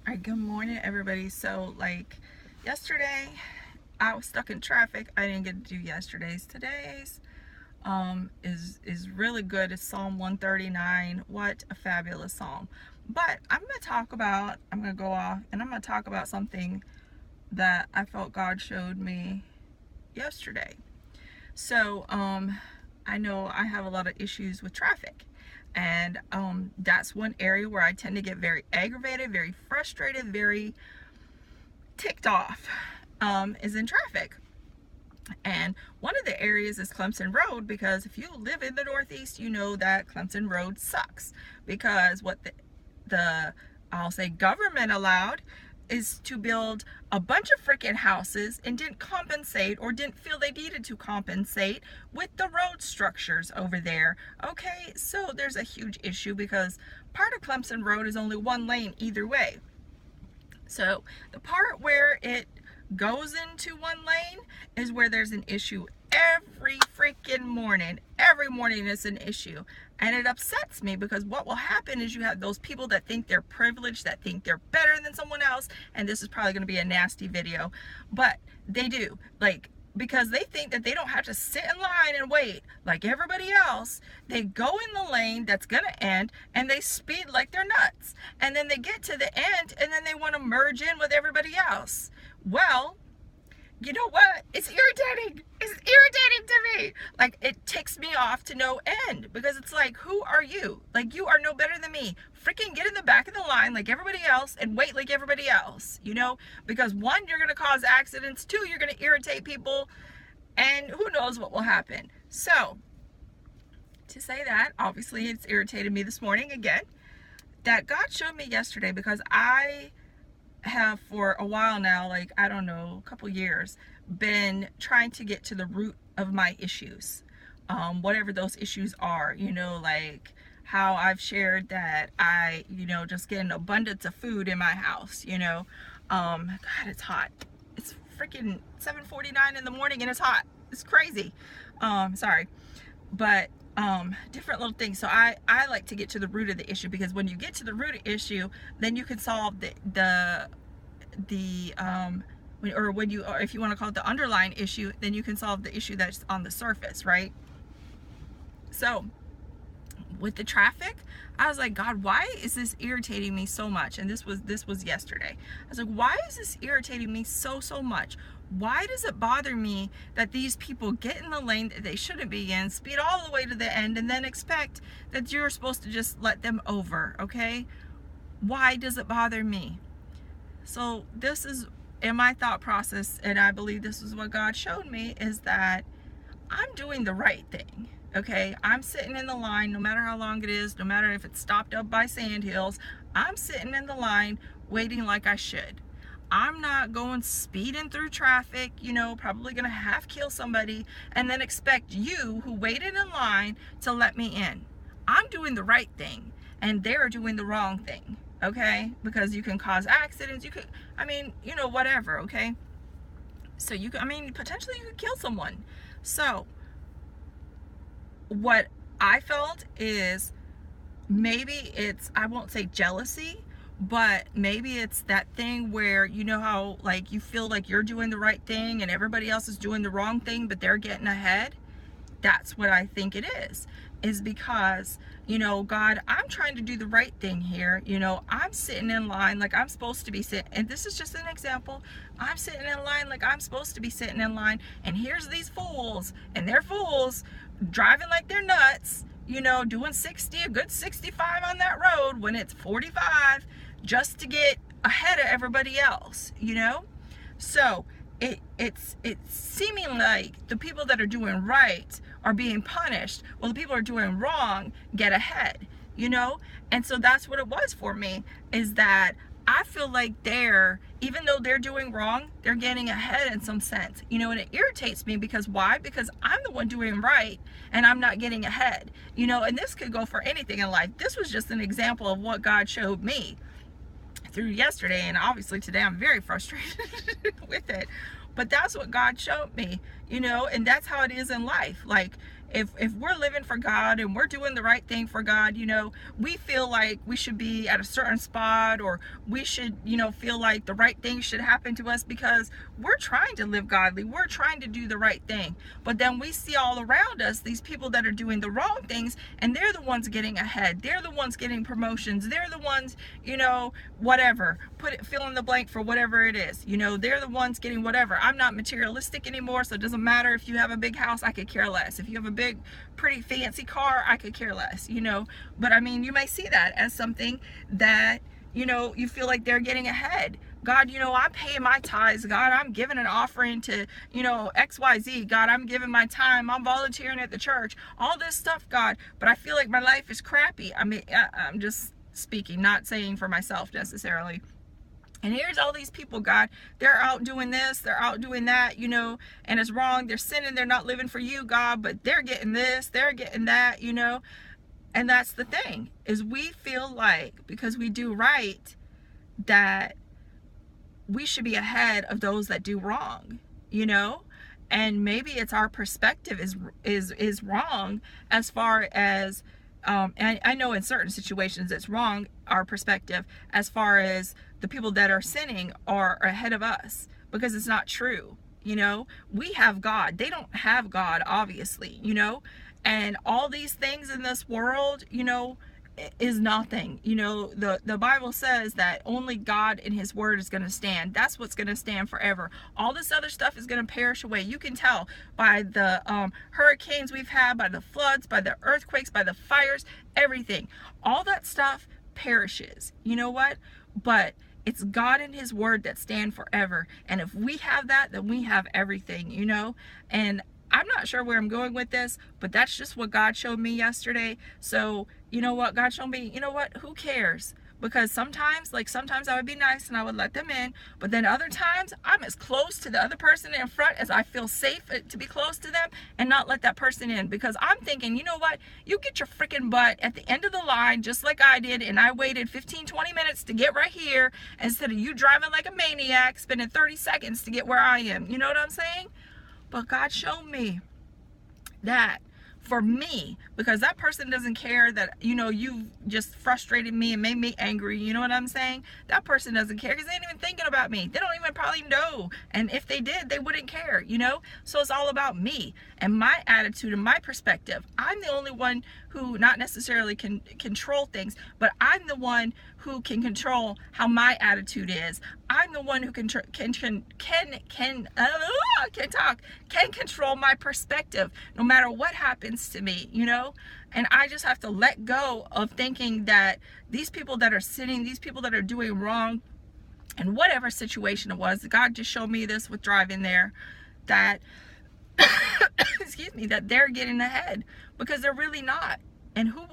All right, good morning, everybody. So, yesterday, I was stuck in traffic. I didn't get to do yesterday's. Today's is really good. It's Psalm 139. What a fabulous psalm! But I'm gonna go off and I'm gonna talk about something that I felt God showed me yesterday. So, I know I have a lot of issues with traffic. And that's one area where I tend to get very aggravated, very frustrated, very ticked off, is in traffic. And one of the areas is Clemson Road, because if you live in the Northeast, you know that Clemson Road sucks, because what the I'll say government allowed is to build a bunch of freaking houses and didn't compensate, or didn't feel they needed to compensate with the road structures over there. Okay, so there's a huge issue because part of Clemson Road is only one lane either way. So the part where it goes into one lane is where there's an issue every freaking morning. Every morning is an issue. And it upsets me because what will happen is you have those people that think they're privileged, that think they're better than someone else. And this is probably going to be a nasty video, but they do. Because they think that they don't have to sit in line and wait like everybody else. They go in the lane that's going to end and they speed like they're nuts. And then they get to the end and then they want to merge in with everybody else. Well, you know what? It's irritating. It's irritating to me. It ticks me off to no end, because it's like, who are you? You are no better than me. Freaking get in the back of the line like everybody else and wait like everybody else, because one, you're going to cause accidents. Two, you're going to irritate people, and who knows what will happen. So, to say that, obviously it's irritated me this morning again, that God showed me yesterday, because I have for a while now, I don't know, a couple years, been trying to get to the root of my issues, whatever those issues are, how I've shared that I, just get an abundance of food in my house, God, it's hot. It's freaking 7:49 in the morning and it's hot. It's crazy. Sorry. But different little things. So I like to get to the root of the issue, because when you get to the root of the issue, then you can solve or if you want to call it the underlying issue, then you can solve the issue that's on the surface, right? So with the traffic, I was like, God, why is this irritating me so much? And this was yesterday. I was like, why is this irritating me so much? Why does it bother me that these people get in the lane that they shouldn't be in, speed all the way to the end, and then expect that you're supposed to just let them over, okay? Why does it bother me? So this is in my thought process, and I believe this is what God showed me, is that I'm doing the right thing, okay? I'm sitting in the line, no matter how long it is, no matter if it's stopped up by sandhills, I'm sitting in the line waiting like I should. I'm not going speeding through traffic, probably going to half kill somebody, and then expect you who waited in line to let me in. I'm doing the right thing, and they're doing the wrong thing, okay? Because you can cause accidents, whatever, okay? So potentially you could kill someone. So what I felt is, maybe it's, I won't say jealousy, but maybe it's that thing where, how you feel like you're doing the right thing and everybody else is doing the wrong thing, but they're getting ahead. That's what I think it is because, God, I'm trying to do the right thing here. I'm sitting in line like I'm supposed to be sitting, and this is just an example. I'm sitting in line like I'm supposed to be sitting in line, and here's these fools, and they're fools driving like they're nuts, doing 60, a good 65 on that road when it's 45, just to get ahead of everybody else, So it's seeming like the people that are doing right are being punished, while the people who are doing wrong get ahead, And so that's what it was for me, is that I feel like even though they're doing wrong, they're getting ahead in some sense, and it irritates me because why? Because I'm the one doing right and I'm not getting ahead, and this could go for anything in life. This was just an example of what God showed me through yesterday, and obviously today I'm very frustrated with it, but that's what God showed me, and that's how it is in life. if we're living for God and we're doing the right thing for God, you know, we feel like we should be at a certain spot, or we should, you know, feel like the right thing should happen to us because we're trying to live godly, we're trying to do the right thing. But then we see all around us these people that are doing the wrong things, and they're the ones getting ahead, they're the ones getting promotions, they're the ones, you know, whatever, put it, fill in the blank for whatever it is, you know, they're the ones getting whatever. I'm not materialistic anymore, so it doesn't matter if you have a big house, I could care less. If you have a big pretty fancy car, I could care less, you know. But I mean, you may see that as something that, you know, you feel like they're getting ahead. God, you know, I'm paying my tithes. God, I'm giving an offering to, you know, XYZ. God, I'm giving my time. I'm volunteering at the church. All this stuff, God. But I feel like my life is crappy. I mean, I'm just speaking, not saying for myself necessarily. And here's all these people, God, they're out doing this, they're out doing that, you know, and it's wrong. They're sinning, they're not living for you, God, but they're getting this, they're getting that, you know. And that's the thing, is we feel like because we do right that we should be ahead of those that do wrong, you know. And maybe it's our perspective is wrong as far as and I know in certain situations it's wrong, our perspective, as far as the people that are sinning are ahead of us, because it's not true. You know, we have God, they don't have God, obviously, you know. And all these things in this world, you know, is nothing. You know, the Bible says that only God and his word is going to stand. That's what's going to stand forever. All this other stuff is going to perish away. You can tell by the hurricanes we've had, by the floods, by the earthquakes, by the fires, everything. All that stuff perishes. You know what? But it's God and his word that stand forever. And if we have that, then we have everything, you know. And I'm not sure where I'm going with this, but that's just what God showed me yesterday. So, you know what? God showed me, you know what? Who cares? Because sometimes I would be nice and I would let them in, but then other times I'm as close to the other person in front as I feel safe to be close to them and not let that person in, because I'm thinking, you know what? You get your freaking butt at the end of the line just like I did, and I waited 15-20 minutes to get right here instead of you driving like a maniac, spending 30 seconds to get where I am. You know what I'm saying? But God showed me that for me, because that person doesn't care that, you know, you just frustrated me and made me angry, you know what I'm saying? That person doesn't care because they ain't even thinking about me. They don't even probably know. And if they did, they wouldn't care, you know? So it's all about me and my attitude and my perspective. I'm the only one who not necessarily can control things, but I'm the one who can control how my attitude is. I'm the one who can control my perspective no matter what happens to me, you know. And I just have to let go of thinking that these people that are sinning, these people that are doing wrong, and whatever situation it was, God just showed me this with driving there, that excuse me, that they're getting ahead because they're really not. And who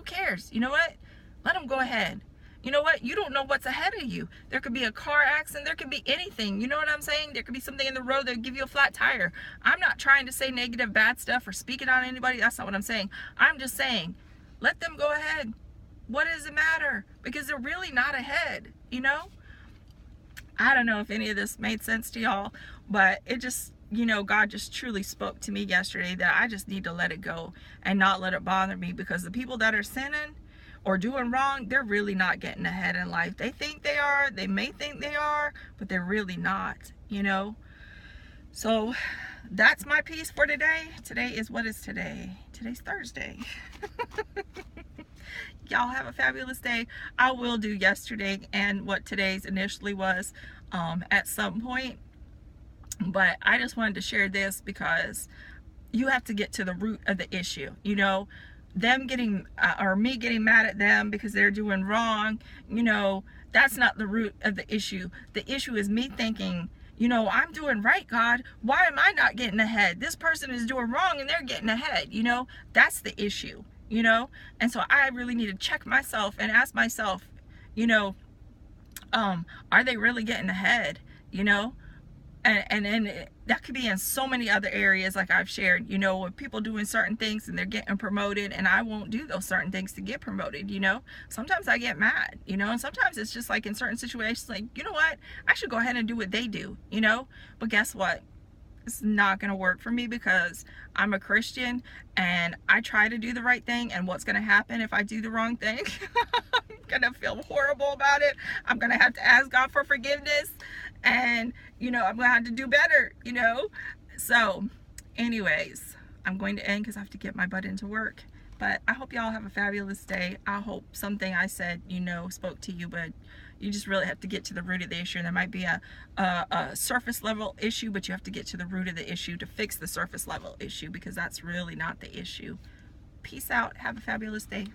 cares? You know what? Let them go ahead. You know what? You don't know what's ahead of you. There could be a car accident. There could be anything. You know what I'm saying? There could be something in the road that would give you a flat tire. I'm not trying to say negative, bad stuff or speak it on anybody. That's not what I'm saying. I'm just saying, let them go ahead. What does it matter? Because they're really not ahead, you know? I don't know if any of this made sense to y'all, but it just, you know, God just truly spoke to me yesterday that I just need to let it go and not let it bother me, because the people that are sinning or doing wrong, they're really not getting ahead in life. They think they are, they may think they are, but they're really not, you know. So that's my piece for today. Today is, what is today? Today's Thursday. Y'all have a fabulous day. I will do yesterday and what today's initially was at some point, but I just wanted to share this because you have to get to the root of the issue, you know. Them getting or me getting mad at them because they're doing wrong, you know, that's not the root of the issue. The issue is me thinking, you know, I'm doing right, God, why am I not getting ahead? This person is doing wrong and they're getting ahead, you know. That's the issue, you know. And so I really need to check myself and ask myself, you know, are they really getting ahead, you know? And then that could be in so many other areas, like I've shared, you know, with people doing certain things and they're getting promoted and I won't do those certain things to get promoted, you know. Sometimes I get mad, you know, and sometimes it's just like in certain situations, like, you know what, I should go ahead and do what they do, you know. But guess what? It's not going to work for me because I'm a Christian and I try to do the right thing. And what's going to happen if I do the wrong thing? I'm going to feel horrible about it. I'm going to have to ask God for forgiveness. And, you know, I'm going to have to do better, you know. So, anyways, I'm going to end because I have to get my butt into work. But I hope y'all have a fabulous day. I hope something I said, you know, spoke to you, but you just really have to get to the root of the issue. And there might be a surface level issue, but you have to get to the root of the issue to fix the surface level issue, because that's really not the issue. Peace out. Have a fabulous day.